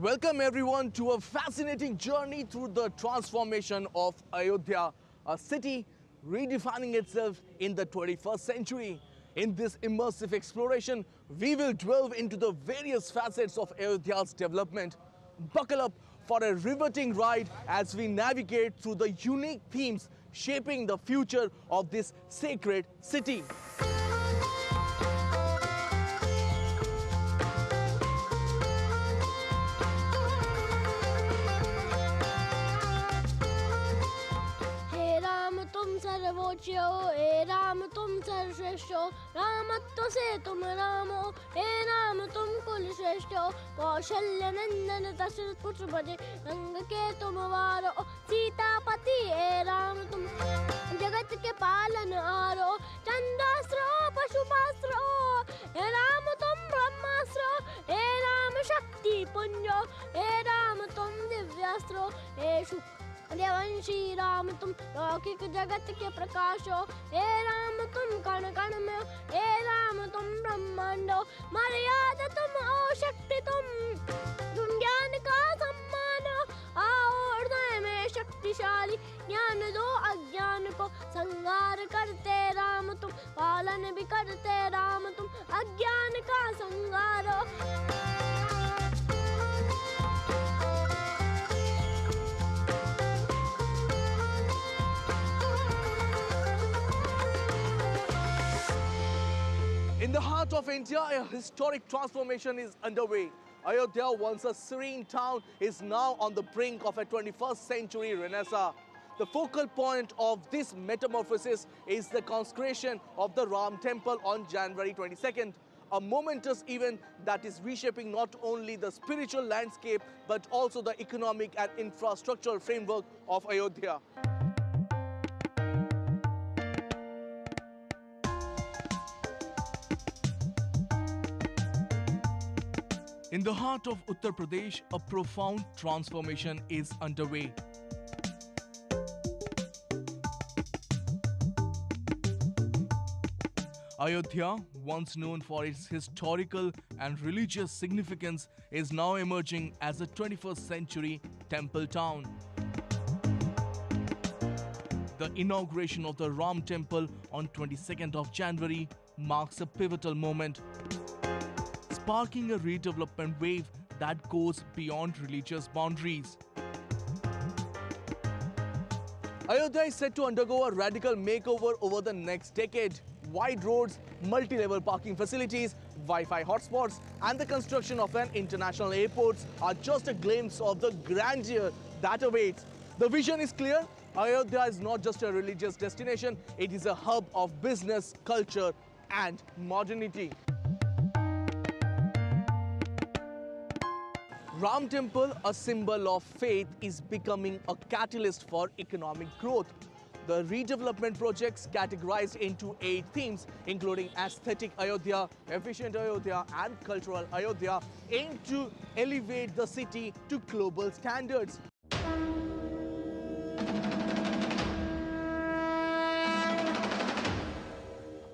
Welcome everyone to a fascinating journey through the transformation of Ayodhya, a city redefining itself in the 21st century. In this immersive exploration, we will delve into the various facets of Ayodhya's development. Buckle up for a riveting ride as we navigate through the unique themes shaping the future of this sacred city. सर्वोच्च हो हे राम तुम सर्वश्रेष्ठ हो रामत्व से तुम राम हो हे राम तुम कुल श्रेष्ठ हो कौशल्य नंदन दशरथ पुत्र बजे रंग के तुम वार हो सीतापति हे राम तुम जगत के पालन हारो चंद्रास्त्र पशुपास्त्र हे राम तुम ब्रह्मास्त्र हे राम शक्ति पुंज हे राम तुम दिव्यास्त्र हे शुक्र देवंशी राम तुम लौकिक जगत के प्रकाश हो हे राम तुम कण कण में हो हे राम तुम ब्रह्मांड हो मर्यादा तुम हो शक्ति तुम ज्ञान का सम्मान हो आओ हृदय में शक्तिशाली ज्ञान दो अज्ञान को संहार करते राम तुम पालन भी करते राम तुम अज्ञान का संहार हो। In the heart of India, a historic transformation is underway. Ayodhya, once a serene town, is now on the brink of a 21st century renaissance. The focal point of this metamorphosis is the consecration of the Ram Temple on January 22nd, a momentous event that is reshaping not only the spiritual landscape but also the economic and infrastructural framework of Ayodhya. In the heart of Uttar Pradesh, a profound transformation is underway. Ayodhya, once known for its historical and religious significance, is now emerging as a 21st century temple town. The inauguration of the Ram Temple on 22nd of January marks a pivotal moment, sparking a redevelopment wave that goes beyond religious boundaries. Ayodhya is set to undergo a radical makeover over the next decade. Wide roads, multi-level parking facilities, Wi-Fi hotspots, and the construction of an international airport are just a glimpse of the grandeur that awaits. The vision is clear. Ayodhya is not just a religious destination, it is a hub of business, culture, and modernity. Ram Temple, a symbol of faith, is becoming a catalyst for economic growth. The redevelopment projects, categorized into 8 themes, including aesthetic Ayodhya, efficient Ayodhya, and cultural Ayodhya, aim to elevate the city to global standards.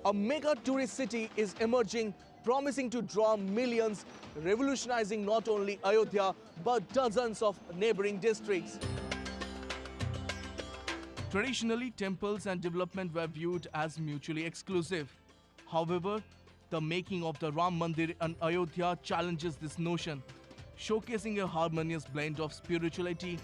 A mega tourist city is emerging, promising to draw millions, revolutionizing not only Ayodhya but dozens of neighboring districts. Traditionally, temples and development were viewed as mutually exclusive. However, the making of the Ram Mandir in Ayodhya challenges this notion, showcasing a harmonious blend of spirituality.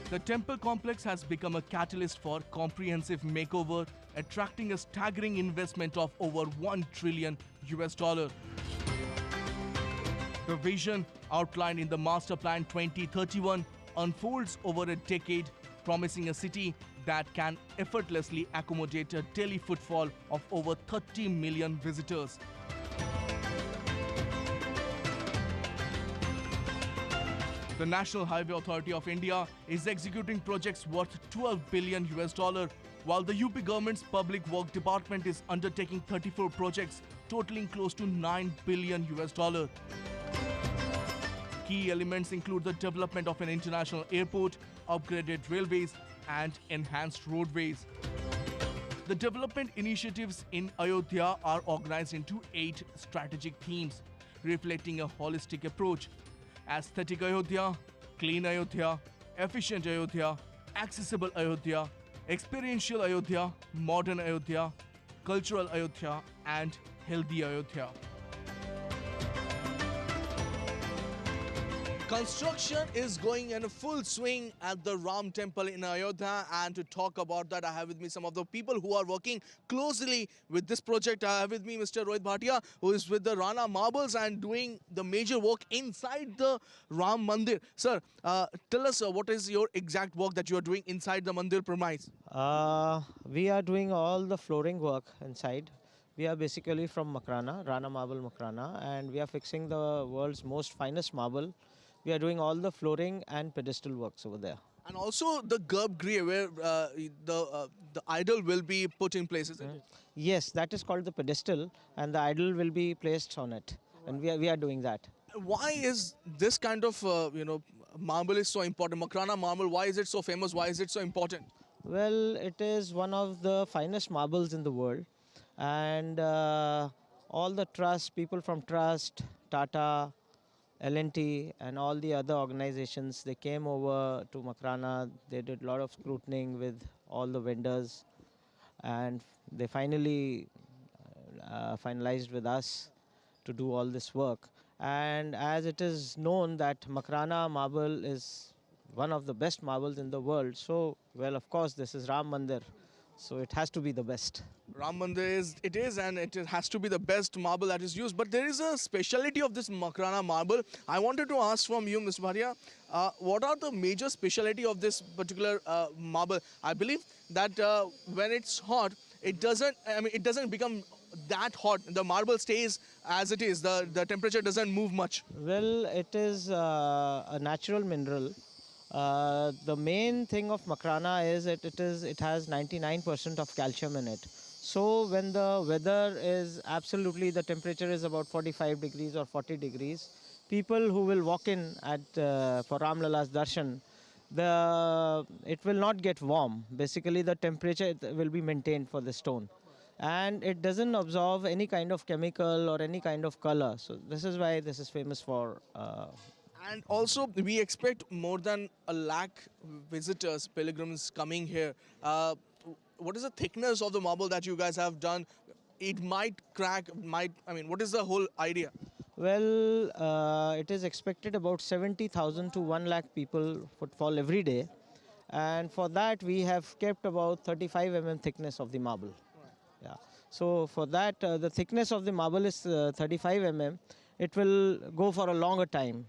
The temple complex has become a catalyst for comprehensive makeover, attracting a staggering investment of over $1 trillion. The vision, outlined in the Master Plan 2031, unfolds over a decade, promising a city that can effortlessly accommodate a daily footfall of over 30 million visitors. The National Highway Authority of India is executing projects worth $12 billion, while the UP government's Public Work Department is undertaking 34 projects totaling close to $9 billion. Key elements include the development of an international airport, upgraded railways, and enhanced roadways. The development initiatives in Ayodhya are organized into 8 strategic themes, reflecting a holistic approach: aesthetic Ayodhya, clean Ayodhya, efficient Ayodhya, accessible Ayodhya, experiential Ayodhya, modern Ayodhya, cultural Ayodhya, and healthy Ayodhya. Construction is going in full swing at the Ram Temple in Ayodhya, and to talk about that, I have with me some of the people who are working closely with this project. I have with me Mr. Rohit Bhatia, who is with the Rana Marbles and doing the major work inside the Ram Mandir. Sir, tell us what is your exact work that you are doing inside the Mandir premise? We are doing all the flooring work inside. We are basically from Makrana, Rana Marble Makrana, and we are fixing the world's most finest marble. We are doing all the flooring and pedestal works over there. And also the garbhagriha where the idol will be put in place, isn't it? Yes, that is called the pedestal, and the idol will be placed on it, and we are doing that. Why is this kind of marble is so important? Makrana marble, why is it so famous? Why is it so important? Well, it is one of the finest marbles in the world, and all the trust, people from Trust, Tata, L&T, and all the other organizations, they came over to Makrana. They did a lot of scrutiny with all the vendors, and they finally finalized with us to do all this work. And as it is known that Makrana marble is one of the best marbles in the world, so, well, of course, this is Ram Mandir, so it has to be the best. Ram Mandir is, and it has to be the best marble that is used. But there is a speciality of this Makrana marble. I wanted to ask from you, Mr. Bhatia, what are the major speciality of this particular marble? I believe that when it's hot, it doesn't become that hot. The marble stays as it is. The temperature doesn't move much. Well, it is a natural mineral. The main thing of Makrana is that it has 99% of calcium in it. So when the weather is absolutely, the temperature is about 45 degrees or 40 degrees, people who will walk in at for Ram Lala's darshan, it will not get warm. Basically, the temperature will be maintained for the stone, and it doesn't absorb any kind of chemical or any kind of color. So this is why this is famous for. And also, we expect more than 1 lakh visitors, pilgrims coming here. What is the thickness of the marble that you guys have done? It might crack, what is the whole idea? Well, it is expected about 70,000 to 1 lakh people footfall every day. And for that, we have kept about 35 mm thickness of the marble. Right. Yeah. So for that, the thickness of the marble is 35 mm. It will go for a longer time.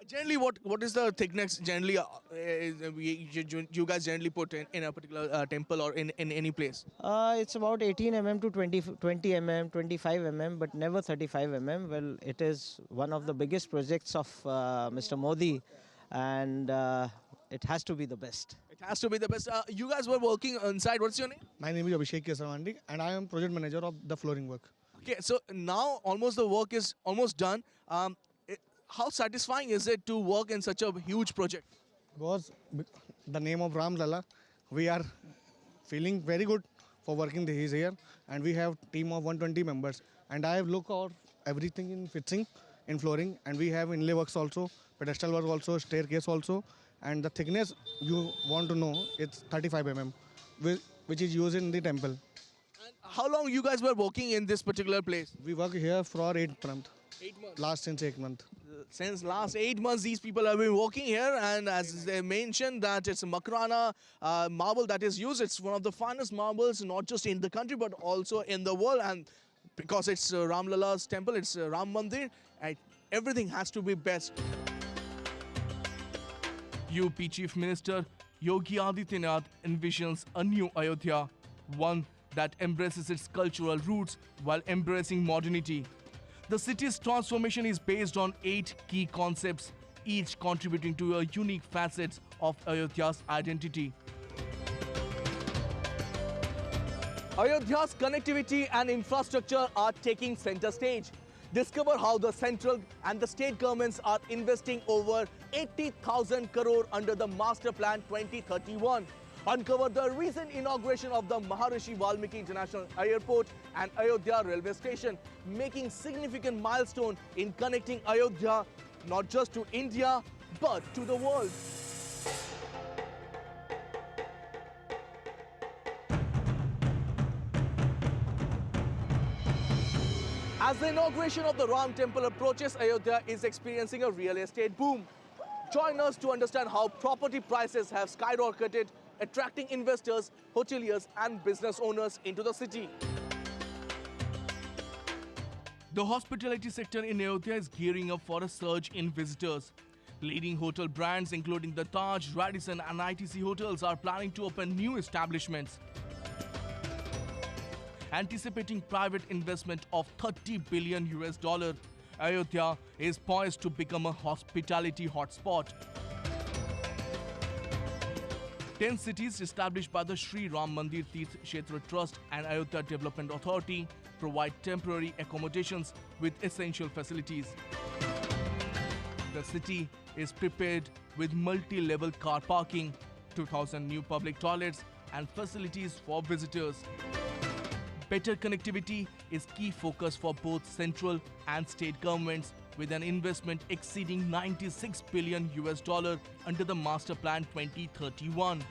Generally, what is the thickness generally you guys generally put in a particular temple or in any place? It's about 18 mm to 20 mm, 25 mm, but never 35 mm. Well, it is one of the biggest projects of Mr. Modi, and it has to be the best. It has to be the best. You guys were working inside. What's your name? My name is Abhishek Kesavandi, and I am project manager of the flooring work. Okay, so now almost the work is almost done. How satisfying is it to work in such a huge project? Because the name of Ram Lala, we are feeling very good for working here, and we have team of 120 members. And I have looked at everything in fixing, in flooring, and we have inlay works also, pedestal work also, staircase also, and the thickness you want to know, it's 35 mm, which is used in the temple. And how long you guys were working in this particular place? We work here for 8 months. 8 months. Since 8 months. Since last 8 months, these people have been working here, and as they mentioned that it's Makrana marble that is used. It's one of the finest marbles, not just in the country but also in the world. And because it's Ram Lala's temple, it's Ram Mandir, and everything has to be best. UP Chief Minister Yogi Adityanath envisions a new Ayodhya, one that embraces its cultural roots while embracing modernity. The city's transformation is based on 8 key concepts, each contributing to a unique facet of Ayodhya's identity. Ayodhya's connectivity and infrastructure are taking center stage. Discover how the central and the state governments are investing over 80,000 crore under the Master Plan 2031. uncover the recent inauguration of the Maharishi Valmiki International Airport and Ayodhya railway station, making significant milestone in connecting Ayodhya not just to India but to the world. As the inauguration of the Ram temple approaches, Ayodhya is experiencing a real estate boom. Join us to understand how property prices have skyrocketed, attracting investors, hoteliers and business owners into the city. The hospitality sector in Ayodhya is gearing up for a surge in visitors. Leading hotel brands including the Taj, Radisson and ITC hotels are planning to open new establishments. Anticipating private investment of $30 billion, Ayodhya is poised to become a hospitality hotspot. 10 cities established by the Sri Ram Mandir Tirth Kshetra Trust and Ayodhya Development Authority provide temporary accommodations with essential facilities. The city is prepared with multi-level car parking, 2,000 new public toilets and facilities for visitors. Better connectivity is key focus for both central and state governments, with an investment exceeding $96 billion under the Master Plan 2031.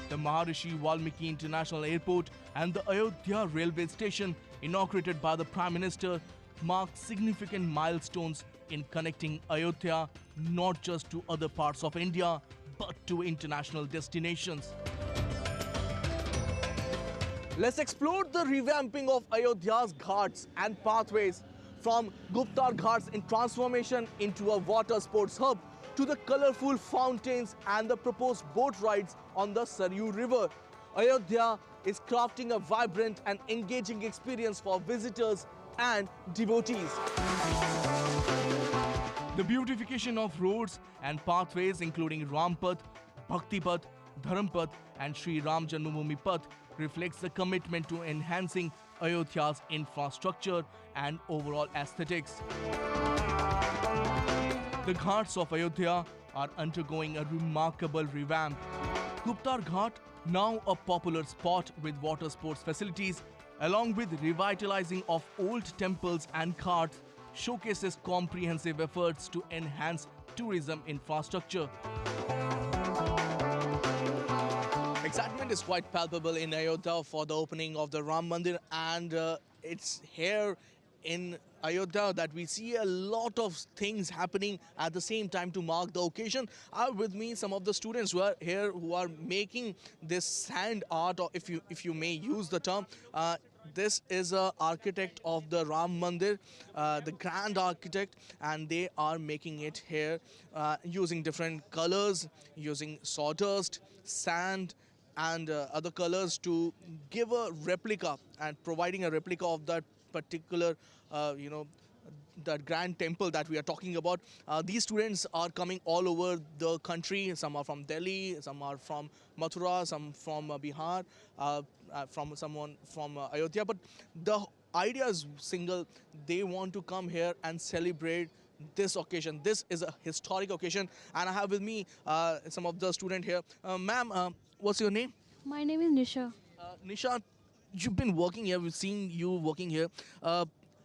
The Maharishi Valmiki International Airport and the Ayodhya railway station, inaugurated by the Prime Minister, mark significant milestones in connecting Ayodhya not just to other parts of India but to international destinations. Let's explore the revamping of Ayodhya's ghats and pathways, from Guptar Ghats in transformation into a water sports hub to the colorful fountains and the proposed boat rides on the Saryu River. Ayodhya is crafting a vibrant and engaging experience for visitors and devotees. The beautification of roads and pathways including Rampath, Bhaktipath, Dharampath and Sri Ram Janmabhoomi Path reflects the commitment to enhancing Ayodhya's infrastructure and overall aesthetics. The ghats of Ayodhya are undergoing a remarkable revamp. Guptar Ghat, now a popular spot with water sports facilities, along with revitalizing of old temples and ghats, showcases comprehensive efforts to enhance tourism infrastructure. Excitement is quite palpable in Ayodhya for the opening of the Ram Mandir, and it's here in Ayodhya that we see a lot of things happening at the same time to mark the occasion. I have with me some of the students who are here who are making this sand art, or if you may use the term. This is an architect of the Ram Mandir, the grand architect, and they are making it here using different colors, using sawdust, sand and other colors to give a replica, and providing a replica of that particular that grand temple that we are talking about. These students are coming all over the country. Some are from Delhi, some are from Mathura, some from Bihar, from someone from Ayodhya. But the idea is single. They want to come here and celebrate this occasion. This is a historic occasion, and I have with me some of the students here. Ma'am, what's your name? My name is Nisha. Nisha, you've been working here. We've seen you working here.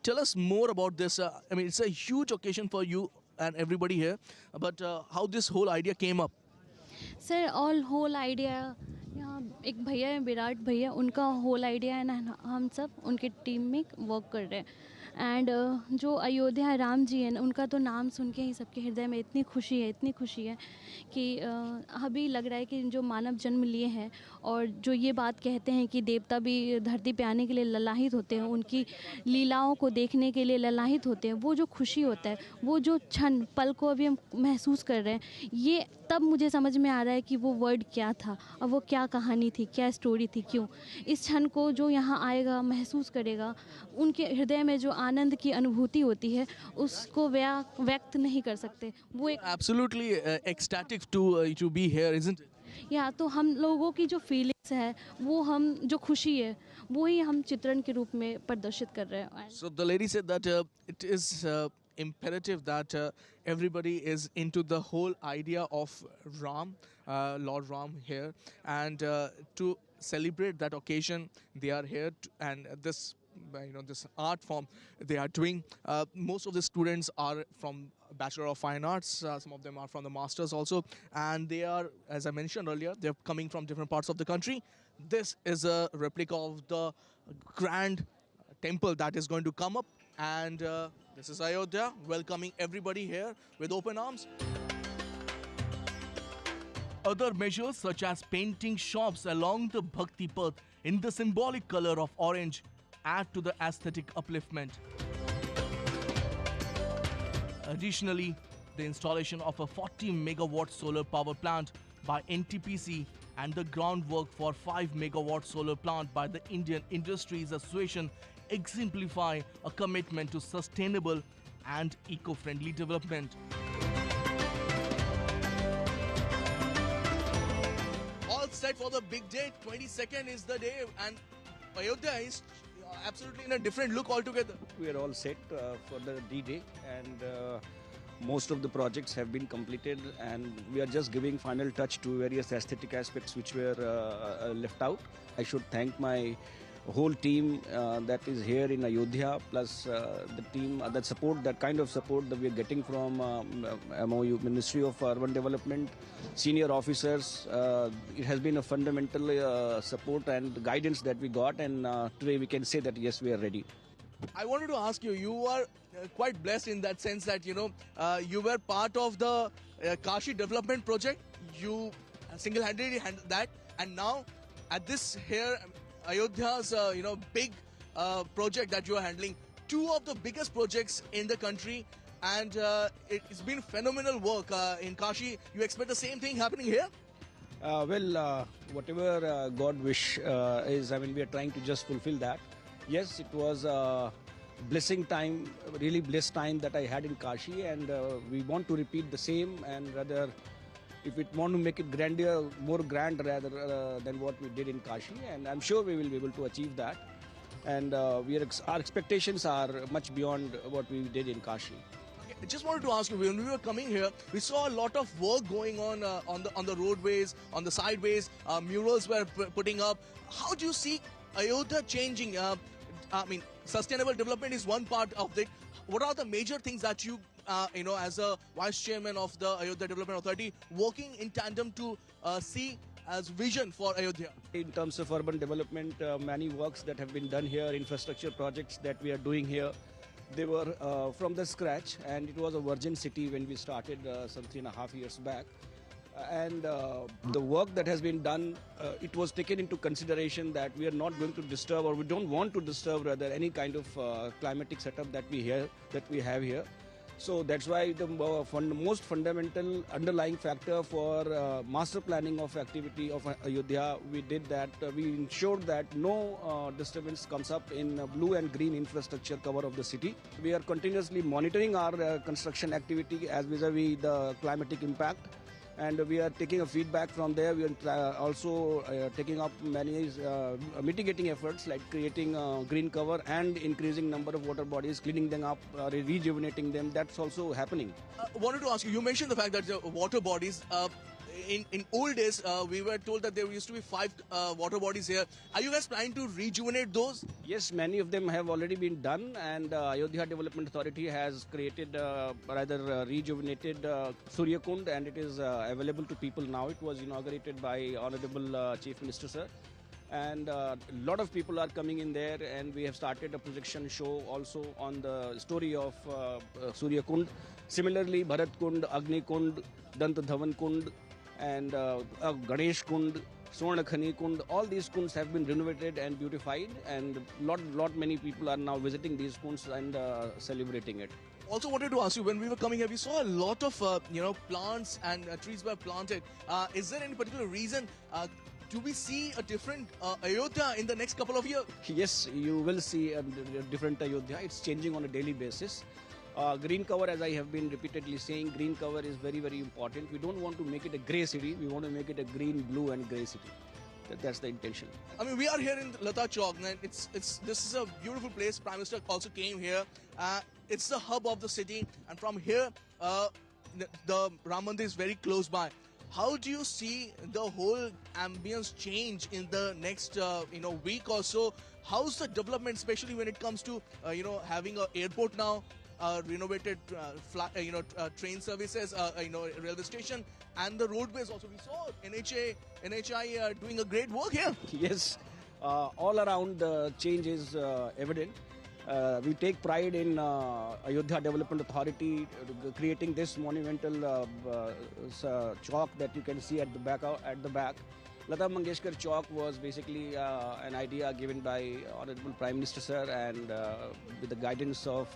Tell us more about this. I mean, it's a huge occasion for you and everybody here. But how this whole idea came up? Sir all whole idea यहाँ एक भैया है विराट भैया, उनका whole idea है ना, हम सब उनके टीम में वर्क कर रहे हैं. एंड जो अयोध्या राम जी हैं उनका तो नाम सुन के ही सबके हृदय में इतनी खुशी है कि अभी लग रहा है कि जो मानव जन्म लिए हैं और जो ये बात कहते हैं कि देवता भी धरती पे आने के लिए ललाहित होते हैं, उनकी लीलाओं को देखने के लिए ललाहित होते हैं, वो जो खुशी होता है, वो जो क्षण पल को अभी हम महसूस कर रहे हैं, ये तब मुझे समझ में आ रहा है कि वो वर्ड क्या था और वो क्या कहानी थी, क्या स्टोरी थी, क्यों. इस क्षण को जो यहाँ आएगा, महसूस करेगा, उनके हृदय में जो आनंद की अनुभूति होती है उसको व्यक्त नहीं कर सकते. वो एक Absolutely ecstatic to be here, isn't it? या तो हम लोगों की जो फीलिंग्स है, वो हम जो खुशी है, वो ही हम चित्रण के रूप में प्रदर्शित कर रहे हैं. So the lady said that it is imperative that everybody is into the whole idea of Ram, Lord Ram here, and to celebrate that occasion, they are here, and this this art form they are doing. Most of the students are from Bachelor of Fine Arts. Some of them are from the Masters also, and they are, as I mentioned earlier, they're coming from different parts of the country. This is a replica of the grand temple that is going to come up, and this is Ayodhya welcoming everybody here with open arms. Other measures such as painting shops along the Bhakti path in the symbolic color of orange add to the aesthetic upliftment. Additionally, the installation of a 40 megawatt solar power plant by NTPC and the groundwork for 5 megawatt solar plant by the Indian Industries Association exemplify a commitment to sustainable and eco-friendly development. All set for the big day. 22nd is the day, and Ayodhya is absolutely in a different look altogether. We are all set for the D-Day, and most of the projects have been completed, and we are just giving final touch to various aesthetic aspects which were left out. I should thank my whole team that is here in Ayodhya, plus the team, that support, that kind of support that we are getting from MOU, Ministry of Urban Development, senior officers. It has been a fundamental support and guidance that we got, and today we can say that yes, we are ready. I wanted to ask you, you are quite blessed in that sense that, you were part of the Kashi development project. You single-handedly handled that, and now at this here, Ayodhya's, big project that you are handling, two of the biggest projects in the country, and it's been phenomenal work in Kashi. You expect the same thing happening here? Whatever God wish is, we are trying to just fulfill that. Yes, it was a blessing time, really blessed time that I had in Kashi, and we want to repeat the same, and rather, if we want to make it grander, more grand rather than what we did in Kashi, and I'm sure we will be able to achieve that. And our expectations are much beyond what we did in Kashi. I just wanted to ask you, when we were coming here, we saw a lot of work going on the roadways, on the sideways. Murals were putting up. How do you see Ayodhya changing? Sustainable development is one part of it. What are the major things that you, as a vice chairman of the Ayodhya Development Authority, working in tandem to see as vision for Ayodhya? In terms of urban development, many works that have been done here, infrastructure projects that we are doing here, they were from the scratch, and it was a virgin city when we started some 3.5 years back. And the work that has been done, it was taken into consideration that we are not going to disturb, or we don't want to disturb rather, any kind of climatic setup that we have here. So that's why the most fundamental underlying factor for master planning of activity of Ayodhya, we did that. We ensured that no disturbance comes up in blue and green infrastructure cover of the city. We are continuously monitoring our construction activity as vis-a-vis the climatic impact, and we are taking a feedback from there. We are also taking up many mitigating efforts like creating green cover and increasing number of water bodies, cleaning them up, rejuvenating them. That's also happening. Wanted to ask you, you mentioned the fact that the water bodies, in old days, we were told that there used to be 5 water bodies here. Are you guys planning to rejuvenate those? Yes, many of them have already been done, and Ayodhya Development Authority has created, rejuvenated Surya Kund, and it is available to people now. It was inaugurated by Honorable Chief Minister, sir. And a lot of people are coming in there, and we have started a projection show also on the story of Surya Kund. Similarly, Bharat Kund, Agni Kund, Dant Dhavan Kund, and Ganesh Kund, Swarna Khani Kund, all these kunds have been renovated and beautified, and many people are now visiting these kunds and celebrating it. Also wanted to ask you, when we were coming here, we saw a lot of plants and trees were planted. Is there any particular reason? Do we see a different Ayodhya in the next couple of years? Yes, you will see a different Ayodhya. It's changing on a daily basis. Green cover, as I have been repeatedly saying, green cover is very, very important. We don't want to make it a grey city. We want to make it a green, blue and grey city. That's the intention. I mean, we are here in Lata Chowk, and this is a beautiful place. Prime Minister also came here. It's the hub of the city, and from here, the Ram Mandir is very close by. How do you see the whole ambience change in the next week or so? How's the development, especially when it comes to having an airport now, renovated train services, railway station, and the roadways also? We saw NHI doing a great work here. Yes, all around the change is evident. We take pride in Ayodhya Development Authority creating this monumental chalk that you can see at the back. Lata Mangeshkar Chowk was basically an idea given by Honorable Prime Minister Sir, and with the guidance of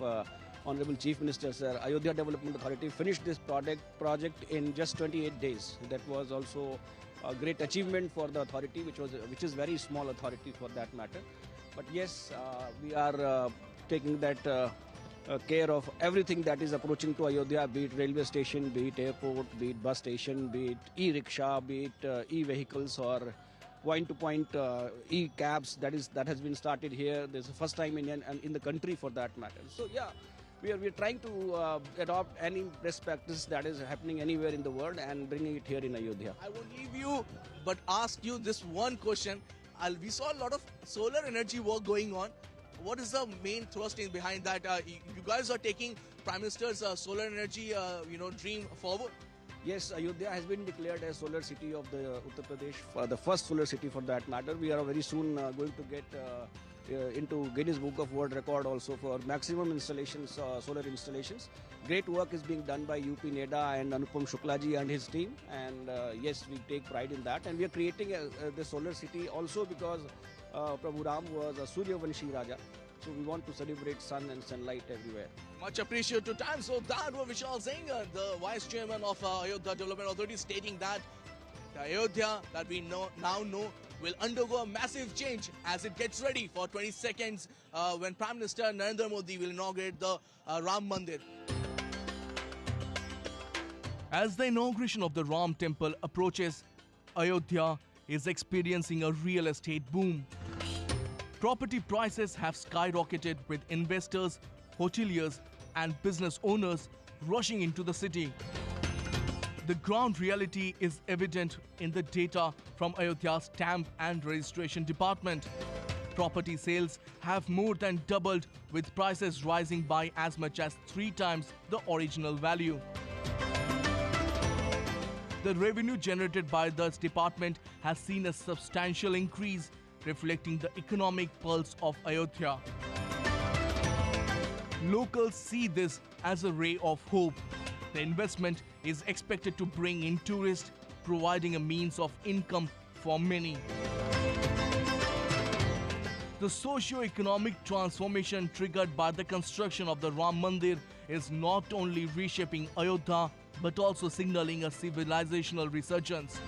Honorable Chief Minister Sir, Ayodhya Development Authority finished this project in just 28 days. That was also a great achievement for the authority, which is very small authority for that matter. But yes, we are taking that care of everything that is approaching to Ayodhya, be it railway station, be it airport, be it bus station, be it e-rickshaw, be it e-vehicles or point-to-point e-cabs. That has been started here. There's the first time in the country for that matter. So yeah, we are trying to adopt any best practice that is happening anywhere in the world and bringing it here in Ayodhya. I won't leave you, but ask you this one question. We saw a lot of solar energy work going on. What is the main thrust in behind that? You guys are taking Prime Minister's solar energy, dream forward. Yes, Ayodhya has been declared as solar city of the Uttar Pradesh, the first solar city for that matter. We are very soon going to get into Guinness Book of World Record also for maximum installations, solar installations. Great work is being done by UP NEDA and Anupam Shuklaji and his team. And yes, we take pride in that. And we are creating the solar city also because Prabhu Ram was a Suryavanshi Raja. So we want to celebrate sun and sunlight everywhere. Much appreciated to time. So that was Vishal Singh, the Vice Chairman of Ayodhya Development Authority, stating that the Ayodhya that we now know will undergo a massive change as it gets ready for 20 seconds when Prime Minister Narendra Modi will inaugurate the Ram Mandir. As the inauguration of the Ram Temple approaches, Ayodhya is experiencing a real estate boom. Property prices have skyrocketed with investors, hoteliers and business owners rushing into the city. The ground reality is evident in the data from Ayodhya's Stamp and Registration Department. Property sales have more than doubled, with prices rising by as much as 3 times the original value. The revenue generated by this department has seen a substantial increase, reflecting the economic pulse of Ayodhya. Locals see this as a ray of hope. The investment is expected to bring in tourists, providing a means of income for many. The socio-economic transformation triggered by the construction of the Ram Mandir is not only reshaping Ayodhya, but also signaling a civilizational resurgence.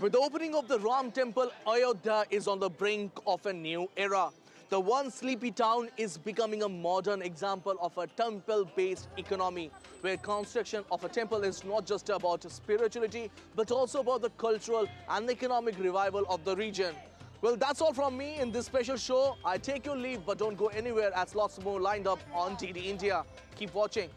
With the opening of the Ram Temple, Ayodhya is on the brink of a new era. The once sleepy town is becoming a modern example of a temple-based economy, where construction of a temple is not just about spirituality, but also about the cultural and economic revival of the region. Well, that's all from me in this special show. I take your leave, but don't go anywhere as lots more lined up on DD India. Keep watching.